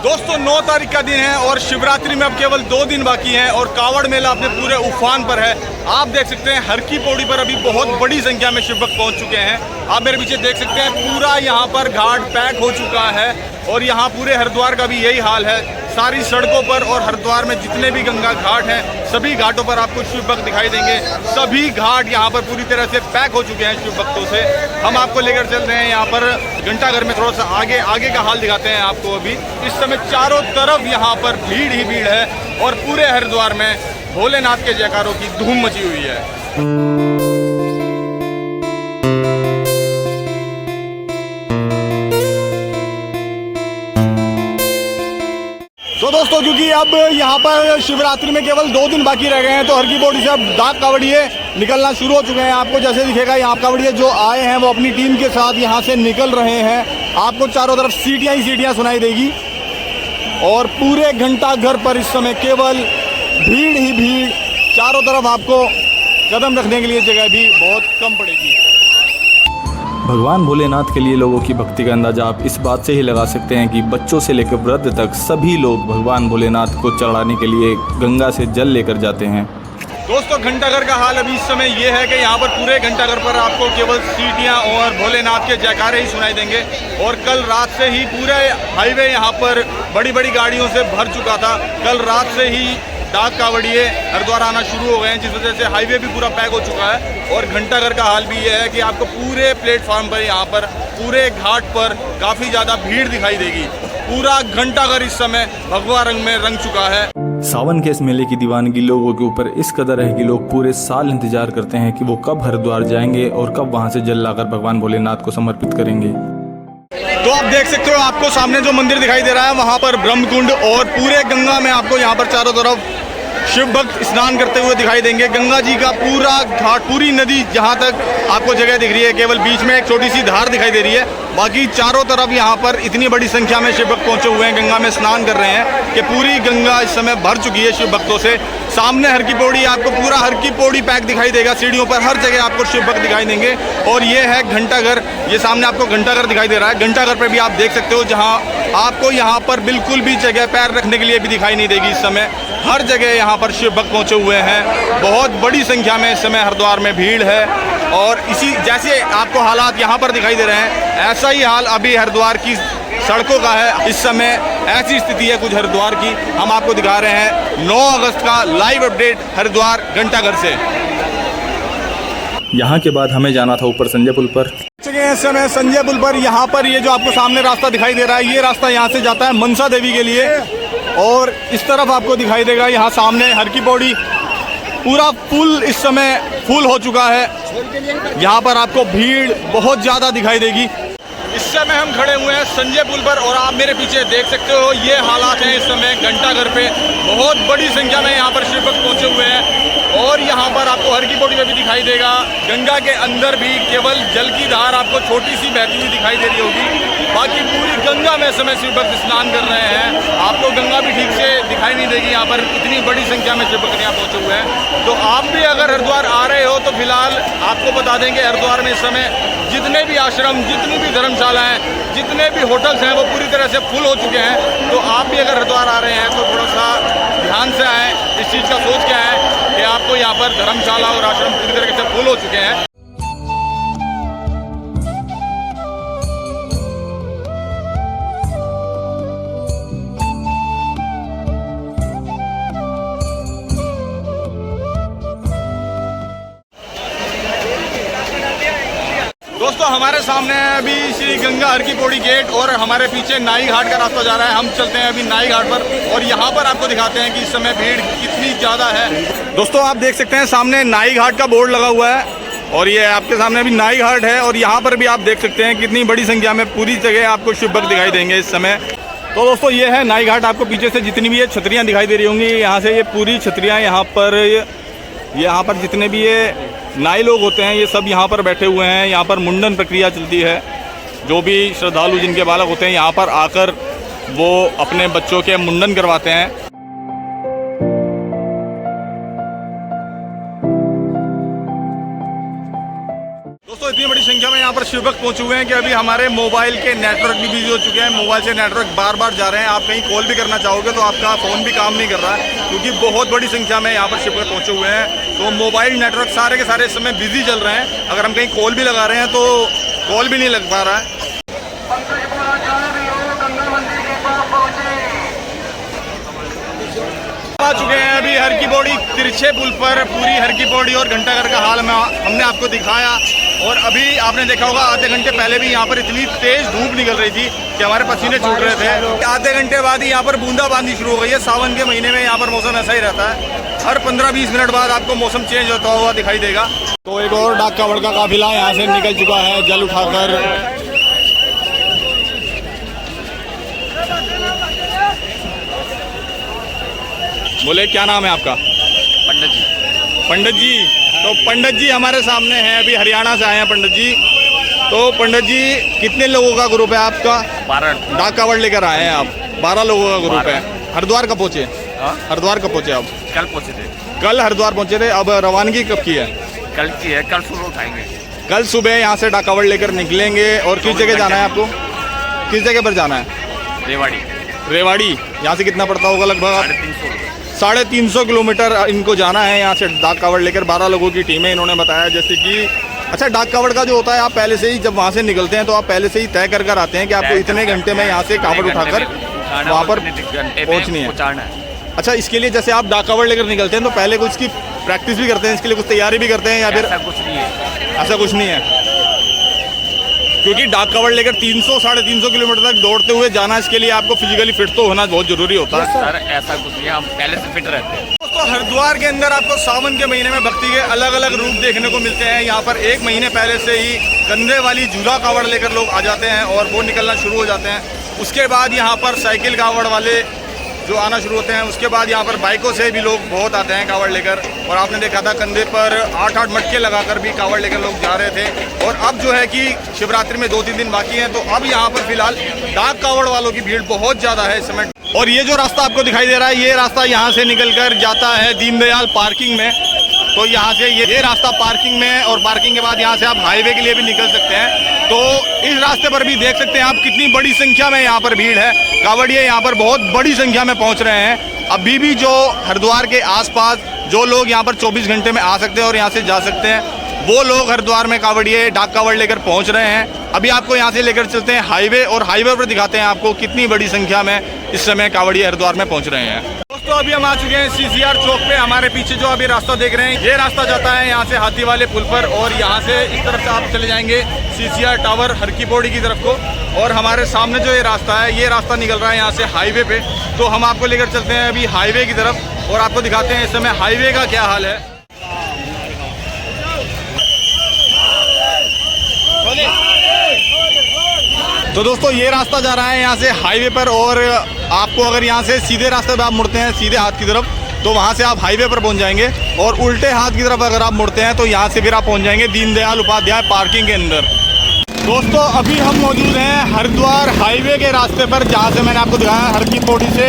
दोस्तों 9 तारीख का दिन है और शिवरात्रि में अब केवल 2 दिन बाकी हैं और कावड़ मेला अपने पूरे उफान पर है। आप देख सकते हैं हर की पौड़ी पर अभी बहुत बड़ी संख्या में शिव भक्त पहुंच चुके हैं। आप मेरे पीछे देख सकते हैं पूरा यहाँ पर घाट पैक हो चुका है और यहाँ पूरे हरिद्वार का भी यही हाल है। सारी सड़कों पर और हरिद्वार में जितने भी गंगा घाट हैं सभी घाटों पर आपको शिव भक्त दिखाई देंगे। सभी घाट यहाँ पर पूरी तरह से पैक हो चुके हैं शिव भक्तों से। हम आपको लेकर चल रहे हैं यहाँ पर घंटाघर में, थोड़ा सा आगे का हाल दिखाते हैं आपको। अभी इस समय चारों तरफ यहाँ पर भीड़ ही भीड़ है और पूरे हरिद्वार में भोलेनाथ के जयकारों की धूम मची हुई है। तो दोस्तों क्योंकि अब यहाँ पर शिवरात्रि में केवल 2 दिन बाकी रह गए हैं तो हर की पौड़ी से अब डाक कावड़िए निकलना शुरू हो चुके हैं। आपको जैसे दिखेगा यहाँ कावड़िए जो आए हैं वो अपनी टीम के साथ यहाँ से निकल रहे हैं। आपको चारों तरफ सीटियाँ ही सीटियाँ सुनाई देगी और पूरे घंटाघर पर इस समय केवल भीड़ ही भीड़। चारों तरफ आपको कदम रखने के लिए जगह भी बहुत कम पड़ेगी। भगवान भोलेनाथ के लिए लोगों की भक्ति का अंदाजा आप इस बात से ही लगा सकते हैं कि बच्चों से लेकर वृद्ध तक सभी लोग भगवान भोलेनाथ को चढ़ाने के लिए गंगा से जल लेकर जाते हैं। दोस्तों घंटाघर का हाल अभी इस समय ये है कि यहाँ पर पूरे घंटाघर पर आपको केवल सीटियाँ और भोलेनाथ के जयकारे ही सुनाई देंगे। और कल रात से ही पूरे हाईवे यहाँ पर बड़ी बड़ी गाड़ियों से भर चुका था। कल रात से ही डाक कावड़िए हरिद्वार आना शुरू हो गए हैं जिस वजह से हाईवे भी पूरा पैक हो चुका है। और घंटाघर का हाल भी ये है कि आपको पूरे प्लेटफॉर्म पर यहाँ पर पूरे घाट पर काफ़ी ज़्यादा भीड़ दिखाई देगी। पूरा घंटाघर इस समय भगवा रंग में रंग चुका है। सावन के इस मेले की दीवानगी लोगों के ऊपर इस कदर है कि लोग पूरे साल इंतजार करते हैं कि वो कब हरिद्वार जाएंगे और कब वहाँ से जल लाकर भगवान भोलेनाथ को समर्पित करेंगे। तो आप देख सकते हो आपको सामने जो मंदिर दिखाई दे रहा है वहाँ पर ब्रह्मकुंड और पूरे गंगा में आपको यहाँ पर चारों तरफ शिव भक्त स्नान करते हुए दिखाई देंगे। गंगा जी का पूरा घाट, पूरी नदी जहाँ तक आपको जगह दिख रही है, केवल बीच में एक छोटी सी धार दिखाई दे रही है। बाकी चारों तरफ यहाँ पर इतनी बड़ी संख्या में शिव भक्त पहुँचे हुए हैं, गंगा में स्नान कर रहे हैं कि पूरी गंगा इस समय भर चुकी है शिव भक्तों से। सामने हर की पौड़ी, आपको पूरा हर की पौड़ी पैक दिखाई देगा। सीढ़ियों पर हर जगह आपको शिव भक्त दिखाई देंगे। और ये है घंटाघर, ये सामने आपको घंटाघर दिखाई दे रहा है। घंटाघर पर भी आप देख सकते हो जहाँ आपको यहाँ पर बिल्कुल भी जगह पैर रखने के लिए भी दिखाई नहीं देगी। इस समय हर जगह यहाँ पर शिव भक्त पहुँचे हुए हैं। बहुत बड़ी संख्या में इस समय हरिद्वार में भीड़ है और इसी जैसे आपको हालात यहाँ पर दिखाई दे रहे हैं ऐसा ही हाल अभी हरिद्वार की सड़कों का है। इस समय ऐसी स्थिति है कुछ हरिद्वार की। हम आपको दिखा रहे हैं 9 अगस्त का लाइव अपडेट हरिद्वार घंटाघर से। यहाँ के बाद हमें जाना था ऊपर संजय पुल पर। इस समय संजय पुल पर यहाँ पर ये जो आपको सामने रास्ता दिखाई दे रहा है ये रास्ता यहाँ से जाता है मनसा देवी के लिए। और इस तरफ आपको दिखाई देगा यहाँ सामने हर की पौड़ी, पूरा पुल इस समय फुल हो चुका है। यहाँ पर आपको भीड़ बहुत ज़्यादा दिखाई देगी। इस समय हम खड़े हुए हैं संजय पुल पर और आप मेरे पीछे देख सकते हो ये हालात हैं इस समय घंटाघर पे। बहुत बड़ी संख्या में यहाँ पर शिव भक्त पहुँचे हुए हैं और यहाँ पर आपको हर की पौड़ी में भी दिखाई देगा। गंगा के अंदर भी केवल जल की धार आपको छोटी सी बहती हुई दिखाई दे रही होगी। बाकी पूरी गंगा में इस समय शिव भक्त स्नान कर रहे हैं। आपको गंगा भी ठीक से दिखाई नहीं देगी, यहाँ पर इतनी बड़ी संख्या में शिव भक्त यहाँ पहुँचे हुए हैं। तो आप भी अगर हरिद्वार आ रहे हो तो फिलहाल आपको बता देंगे हरिद्वार में इस समय जितने भी आश्रम, जितनी भी धर्मशाला हैं, जितने भी होटल्स हैं वो पूरी तरह से फुल हो चुके हैं। तो आप भी अगर हरिद्वार आ रहे हैं तो थोड़ा सा ध्यान से आएँ। इस चीज़ का सोच क्या है कि आपको यहाँ पर धर्मशाला और आश्रम पूरी तरीके से फुल हो चुके हैं। दोस्तों हमारे सामने अभी श्री गंगा हर की पौड़ी गेट और हमारे पीछे नाई घाट का रास्ता जा रहा है। हम चलते हैं अभी नाई घाट पर और यहाँ पर आपको दिखाते हैं कि इस समय भीड़ कितनी ज़्यादा है। दोस्तों आप देख सकते हैं सामने नाई घाट का बोर्ड लगा हुआ है और ये आपके सामने अभी नाई घाट है और यहाँ पर भी आप देख सकते हैं कितनी बड़ी संख्या में पूरी जगह आपको शिव भक्त दिखाई देंगे इस समय। तो दोस्तों ये है नाई घाट। आपको पीछे से जितनी भी ये छतरियाँ दिखाई दे रही होंगी, यहाँ से ये पूरी छतरियाँ यहाँ पर जितने भी ये नाई लोग होते हैं ये सब यहाँ पर बैठे हुए हैं। यहाँ पर मुंडन प्रक्रिया चलती है। जो भी श्रद्धालु जिनके बालक होते हैं यहाँ पर आकर वो अपने बच्चों के मुंडन करवाते हैं। दोस्तों इतनी बड़ी संख्या में यहाँ पर शिव भक्त पहुंचे हुए हैं कि अभी हमारे मोबाइल के नेटवर्क भी बिजी हो चुके हैं। मोबाइल से नेटवर्क बार बार जा रहे हैं। आप कहीं कॉल भी करना चाहोगे तो आपका फ़ोन भी काम नहीं कर रहा है, क्योंकि बहुत बड़ी संख्या में यहाँ पर शिव भक्त पहुंचे हुए हैं। तो मोबाइल नेटवर्क सारे के सारे इस समय बिजी चल रहे हैं। अगर हम कहीं कॉल भी लगा रहे हैं तो कॉल भी नहीं लग पा रहा है। आ चुके हैं अभी हर की पौड़ी तिरछे पुल पर। पूरी हर की पौड़ी और घंटाघर का हाल हमने आपको दिखाया। और अभी आपने देखा होगा आधे घंटे पहले भी यहाँ पर इतनी तेज धूप निकल रही थी कि हमारे पसीने छूट रहे थे। आधे घंटे बाद ही यहाँ पर बूंदाबांदी शुरू हो गई है। सावन के महीने में यहाँ पर मौसम ऐसा ही रहता है, हर 15-20 मिनट बाद आपको मौसम चेंज होता हुआ दिखाई देगा। तो एक और डाक कावड़ का काफिला यहाँ से निकल चुका है जल उठाकर। बोले क्या नाम है आपका? पंडित जी। पंडित जी, तो पंडित जी हमारे सामने हैं, अभी हरियाणा से आए हैं पंडित जी। तो पंडित जी कितने लोगों का ग्रुप है आपका? 12 डाक कावड़ लेकर आए हैं आप, 12 लोगों का ग्रुप है। हरिद्वार कब पहुँचे? हरिद्वार कब पहुँचे आप? कल पहुँचे थे। कल हरिद्वार पहुँचे थे। अब रवानगी कब की है? कल की है, कल सुबह उठाएंगे। कल सुबह यहाँ से डाक कावड़ लेकर निकलेंगे। और किस जगह जाना है आपको? किस जगह पर जाना है? रेवाड़ी। रेवाड़ी यहाँ से कितना पड़ता होगा लगभग? 350 किलोमीटर इनको जाना है यहाँ से डाक कावड़ लेकर। 12 लोगों की टीम है, इन्होंने बताया। जैसे कि अच्छा, डाक कावड़ का जो होता है, आप पहले से ही जब वहाँ से निकलते हैं तो आप पहले से ही तय कर आते हैं कि आपको इतने घंटे में यहाँ से कावड़ उठाकर वहाँ पर पहुँचनी है। अच्छा, इसके लिए जैसे आप डाक कावड़ लेकर निकलते हैं तो पहले कुछ की प्रैक्टिस भी करते हैं, इसके लिए कुछ तैयारी भी करते हैं या फिर? ऐसा कुछ नहीं है। ऐसा कुछ नहीं है, क्योंकि डाक कावड़ लेकर 300-350 किलोमीटर तक दौड़ते हुए जाना, इसके लिए आपको फिजिकली फिट तो होना बहुत जरूरी होता है। सर ऐसा कुछ नहीं, हम पहले से फिट रहते हैं। दोस्तों, हरिद्वार के अंदर आपको सावन के महीने में भक्ति के अलग अलग रूप देखने को मिलते हैं। यहाँ पर 1 महीने पहले से ही कंधे वाली झूला कावड़ लेकर लोग आ जाते हैं और वो निकलना शुरू हो जाते हैं। उसके बाद यहाँ पर साइकिल कावड़ वाले जो आना शुरू होते हैं। उसके बाद यहाँ पर बाइकों से भी लोग बहुत आते हैं कावड़ लेकर। और आपने देखा था कंधे पर 8-8 मटके लगाकर भी कावड़ लेकर लोग जा रहे थे। और अब जो है कि शिवरात्रि में 2-3 दिन बाकी हैं, तो अब यहाँ पर फिलहाल डाक कावड़ वालों की भीड़ बहुत ज़्यादा है इस समय। और ये जो रास्ता आपको दिखाई दे रहा है, ये रास्ता यहाँ से निकलकर जाता है दीनदयाल पार्किंग में। तो यहाँ से ये रास्ता पार्किंग में है और पार्किंग के बाद यहाँ से आप हाईवे के लिए भी निकल सकते हैं। तो इस रास्ते पर भी देख सकते हैं आप कितनी बड़ी संख्या में यहाँ पर भीड़ है। कावड़िये यहाँ पर बहुत बड़ी संख्या में पहुँच रहे हैं। अभी भी जो हरिद्वार के आसपास जो लोग यहाँ पर 24 घंटे में आ सकते हैं और यहाँ से जा सकते हैं, वो लोग हरिद्वार में कावड़िये डाक कावड़ लेकर पहुँच रहे हैं। अभी आपको यहाँ से लेकर चलते हैं हाईवे, और हाईवे पर दिखाते हैं आपको कितनी बड़ी संख्या में इस समय कावड़िये हरिद्वार में पहुँच रहे हैं। दोस्तों, अभी हम आ चुके हैं CCR चौक पे। हमारे पीछे जो अभी रास्ता देख रहे हैं, ये रास्ता जाता है यहाँ से हाथी वाले पुल पर, और यहाँ से इस तरफ से आप चले जाएंगे CCR टावर हर की पौड़ी की तरफ को। और हमारे सामने जो ये रास्ता है, ये रास्ता निकल रहा है यहाँ से हाईवे पे। तो हम आपको लेकर चलते हैं अभी हाईवे की तरफ और आपको दिखाते हैं इस समय हाईवे का क्या हाल है। तो दोस्तों, ये रास्ता जा रहा है यहाँ से हाईवे पर, और आपको अगर यहाँ से सीधे रास्ते पे आप मुड़ते हैं सीधे हाथ की तरफ, तो वहाँ से आप हाईवे पर पहुँच जाएंगे। और उल्टे हाथ की तरफ अगर आप मुड़ते हैं तो यहाँ से फिर आप पहुँच जाएंगे दीनदयाल उपाध्याय पार्किंग के अंदर। दोस्तों, अभी हम मौजूद हैं हरिद्वार हाईवे के रास्ते पर, जहाँ से मैंने आपको दिखाया हर की पौड़ी से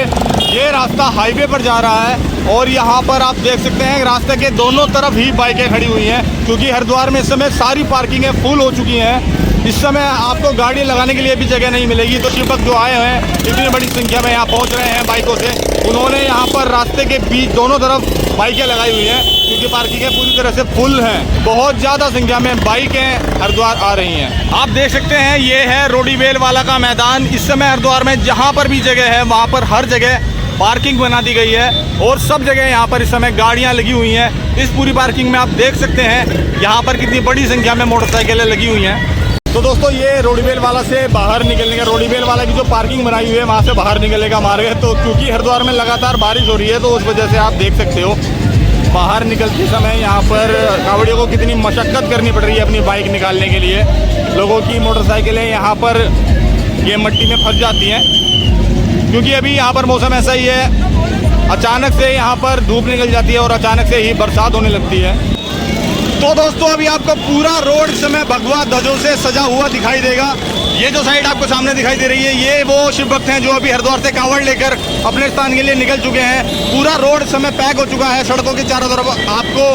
ये रास्ता हाईवे पर जा रहा है। और यहाँ पर आप देख सकते हैं रास्ते के दोनों तरफ ही बाइकें खड़ी हुई हैं, क्योंकि हरिद्वार में इस समय सारी पार्किंगें फुल हो चुकी हैं। इस समय आपको गाड़ी लगाने के लिए भी जगह नहीं मिलेगी। तो शिव भक्त जो आए हैं इतनी बड़ी संख्या में यहाँ पहुँच रहे हैं बाइकों से, उन्होंने यहाँ पर रास्ते के बीच दोनों तरफ बाइकें लगाई हुई हैं, क्योंकि पार्किंगें पूरी तरह से फुल हैं। बहुत ज़्यादा संख्या में बाइकें हरिद्वार आ रही हैं। आप देख सकते हैं ये है रोडीवेल वाला का मैदान। इस समय हरिद्वार में जहाँ पर भी जगह है वहाँ पर हर जगह पार्किंग बना दी गई है, और सब जगह यहाँ पर इस समय गाड़ियाँ लगी हुई हैं। इस पूरी पार्किंग में आप देख सकते हैं यहाँ पर कितनी बड़ी संख्या में मोटरसाइकिलें लगी हुई हैं। तो दोस्तों, ये रोडीवेल वाला से बाहर निकलने का, रोडीवेल वाला की जो पार्किंग बनाई हुई है वहाँ से बाहर निकलने का मार्ग है। तो क्योंकि हरिद्वार में लगातार बारिश हो रही है, तो उस वजह से आप देख सकते हो बाहर निकलते समय यहाँ पर कावड़ियों को कितनी मशक्क़त करनी पड़ रही है अपनी बाइक निकालने के लिए। लोगों की मोटरसाइकिलें यहाँ पर ये मट्टी में फंस जाती हैं, क्योंकि अभी यहाँ पर मौसम ऐसा ही है, अचानक से यहाँ पर धूप निकल जाती है और अचानक से ही बरसात होने लगती है। तो दोस्तों, अभी आपको पूरा रोड इस समय भगवा ध्वजों से सजा हुआ दिखाई देगा। ये जो साइड आपको सामने दिखाई दे रही है, ये वो शिव भक्त हैं जो अभी हरिद्वार से कावड़ लेकर अपने स्थान के लिए निकल चुके हैं। पूरा रोड इस समय पैक हो चुका है। सड़कों के चारों तरफ आपको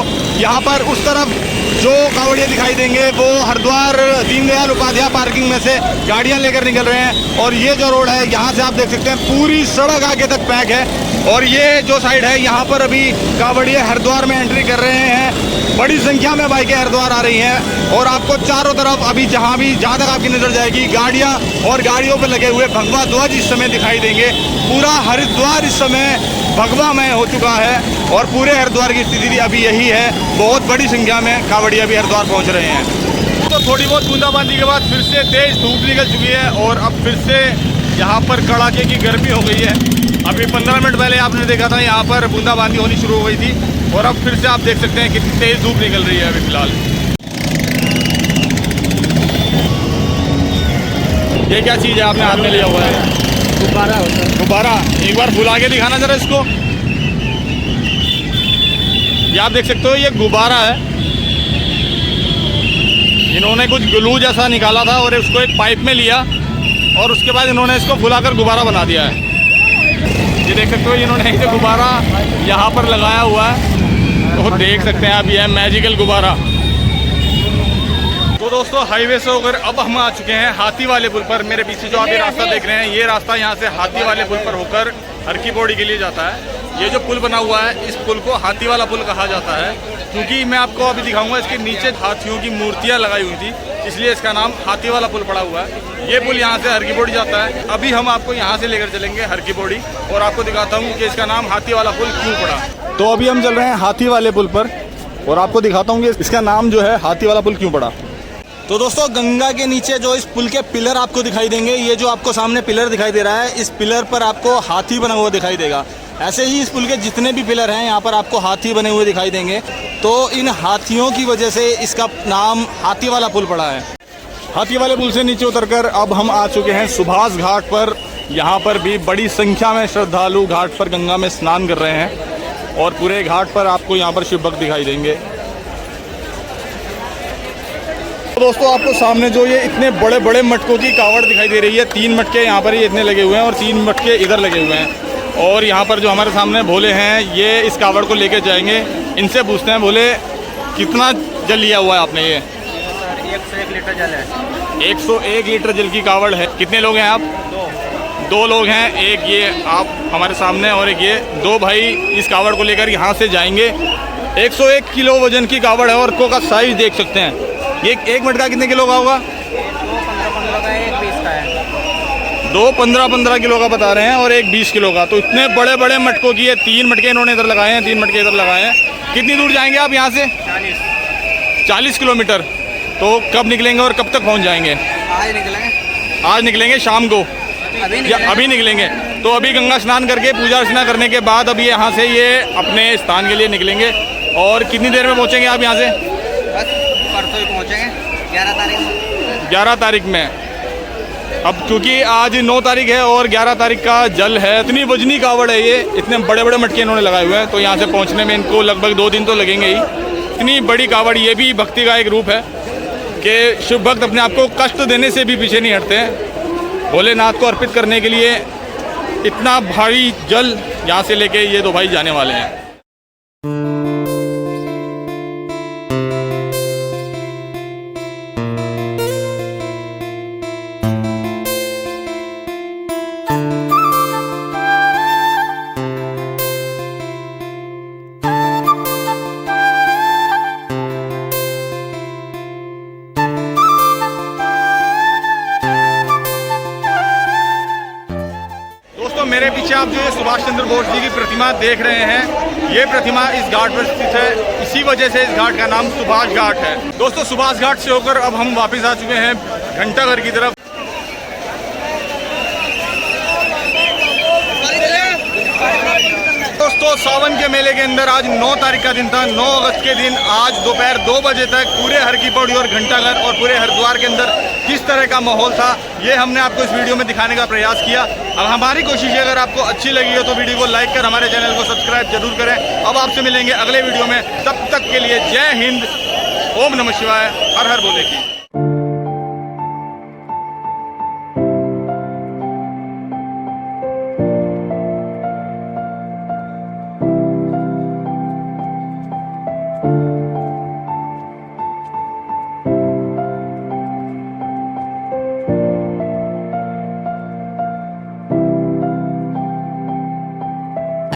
यहाँ पर उस तरफ जो कावड़िया दिखाई देंगे वो हरिद्वार दीनदयाल उपाध्याय पार्किंग में से गाड़ियां लेकर निकल रहे हैं। और ये जो रोड है यहाँ से आप देख सकते हैं पूरी सड़क आगे तक पैक है। और ये जो साइड है यहाँ पर अभी कावड़िया हरिद्वार में एंट्री कर रहे हैं। बड़ी संख्या में बाइकें हरिद्वार आ रही हैं और आपको चारों तरफ अभी जहाँ तक आपकी नज़र जाएगी गाड़ियाँ और गाड़ियों पर लगे हुए भगवा ध्वज इस समय दिखाई देंगे। पूरा हरिद्वार इस समय भगवामय हो चुका है और पूरे हरिद्वार की स्थिति अभी यही है। बहुत बड़ी संख्या में कावड़िया भी हरिद्वार पहुँच रहे हैं। तो थोड़ी बहुत बूंदाबांदी के बाद फिर से तेज़ धूप निकल चुकी है और अब फिर से यहाँ पर कड़ाके की गर्मी हो गई है। अभी 15 मिनट पहले आपने देखा था यहाँ पर बूंदाबांदी होनी शुरू हो गई थी और अब फिर से आप देख सकते हैं कितनी तेज़ धूप निकल रही है अभी फिलहाल। ये क्या चीज़ है आपने हाथ में लिया हुआ है? गुब्बारा होता है। गुब्बारा, एक बार फुला के दिखाना जरा इसको। ये आप देख सकते हो ये गुब्बारा है। इन्होंने कुछ ग्लू जैसा निकाला था और उसको एक पाइप में लिया और उसके बाद इन्होंने इसको फुलाकर गुब्बारा बना दिया है। ये देख सकते हो इन्होंने जो गुब्बारा यहाँ पर लगाया हुआ है तो देख सकते हैं आप, ये है मैजिकल गुब्बारा। तो दोस्तों हाईवे से होकर अब हम आ चुके हैं हाथी वाले पुल पर। मेरे पीछे जो आप ये रास्ता देख रहे हैं ये रास्ता यहाँ से हाथी वाले पुल पर होकर हर की पौड़ी के लिए जाता है। ये जो पुल बना हुआ है इस पुल को हाथी वाला पुल कहा जाता है क्योंकि मैं आपको अभी दिखाऊंगा इसके नीचे हाथियों की मूर्तियाँ लगाई हुई थी, इसलिए इसका नाम हाथी वाला पुल पड़ा हुआ है। ये पुल यहाँ से हर की पौड़ी जाता है। अभी हम आपको यहाँ से लेकर चलेंगे हर की पौड़ी और आपको दिखाता हूँ कि इसका नाम हाथी वाला पुल क्यों पड़ा। तो अभी हम चल रहे हैं हाथी वाले पुल पर और आपको दिखाता हूँ कि इसका नाम जो है हाथी वाला पुल क्यों पड़ा। तो दोस्तों गंगा के नीचे जो इस पुल के पिलर आपको दिखाई देंगे, ये जो आपको सामने पिलर दिखाई दे रहा है इस पिलर पर आपको हाथी बना हुआ दिखाई देगा। ऐसे ही इस पुल के जितने भी पिलर हैं यहाँ पर आपको हाथी बने हुए दिखाई देंगे। तो इन हाथियों की वजह से इसका नाम हाथी वाला पुल पड़ा है। हाथी वाले पुल से नीचे उतरकर अब हम आ चुके हैं सुभाष घाट पर। यहाँ पर भी बड़ी संख्या में श्रद्धालु घाट पर गंगा में स्नान कर रहे हैं और पूरे घाट पर आपको यहाँ पर शिव भक्त दिखाई देंगे। तो दोस्तों आपको सामने जो ये इतने बड़े बड़े मटकों की कावड़ दिखाई दे रही है, 3 मटके यहाँ पर ही इतने लगे हुए हैं और 3 मटके इधर लगे हुए हैं। और यहाँ पर जो हमारे सामने भोले हैं ये इस कावड़ को लेके जाएंगे। इनसे पूछते हैं भोले कितना जल लिया हुआ है आपने? ये 101 लीटर जल है। 101 लीटर जल की कावड़ है। कितने लोग हैं आप? 2 लोग हैं, एक ये आप हमारे सामने और एक ये। 2 भाई इस कावड़ को लेकर यहाँ से जाएंगे। 101 किलो वजन की कावड़ है और को का साइज देख सकते हैं। ये 1 मटका कितने किलो का होगा? 2 15 का है, 1 20 का है। 2 15 किलो का बता रहे हैं और 1 20 किलो का। तो इतने बड़े बड़े मटकों की है। 3 मटके इन्होंने इधर लगाए हैं, 3 मटके इधर लगाए हैं। कितनी दूर जाएंगे आप यहाँ से? 40 किलोमीटर। तो कब निकलेंगे और कब तक पहुँच जाएंगे? आज निकलेंगे। आज निकलेंगे शाम को? अभी निकलेंगे। तो अभी गंगा स्नान करके पूजा अर्चना करने के बाद अभी यहाँ से ये अपने स्थान के लिए निकलेंगे। और कितनी देर में पहुँचेंगे आप यहाँ से? बस परसों ही पहुँचेंगे, 11 तारीख। 11 तारीख में। अब क्योंकि आज 9 तारीख है और 11 तारीख का जल है। इतनी वजनी कावड़ है ये, इतने बड़े बड़े मटके इन्होंने लगाए हुए हैं। तो यहाँ से पहुँचने में इनको लगभग 2 दिन तो लगेंगे ही। इतनी बड़ी कावड़, ये भी भक्ति का एक रूप है कि शिव भक्त अपने आप को कष्ट देने से भी पीछे नहीं हटते हैं। भोलेनाथ को अर्पित करने के लिए इतना भारी जल यहाँ से लेके ये 2 भाई जाने वाले हैं। मेरे पीछे आप जो ये सुभाष चंद्र बोस जी की प्रतिमा देख रहे हैं, ये प्रतिमा इस घाट पर स्थित है। इसी वजह से इस घाट का नाम सुभाष घाट है। दोस्तों सुभाष घाट से होकर अब हम वापस आ चुके हैं घंटाघर की तरफ। दोस्तों सावन के मेले के अंदर आज 9 तारीख का दिन था। 9 अगस्त के दिन आज दोपहर 2 बजे तक पूरे हर की पौड़ी और घंटाघर और पूरे हरिद्वार के अंदर किस तरह का माहौल था ये हमने आपको इस वीडियो में दिखाने का प्रयास किया। अब हमारी कोशिश है अगर आपको अच्छी लगी हो तो वीडियो को लाइक कर हमारे चैनल को सब्सक्राइब जरूर करें। अब आपसे मिलेंगे अगले वीडियो में, तब तक के लिए जय हिंद, ओम नमः शिवाय, हर हर भोले की।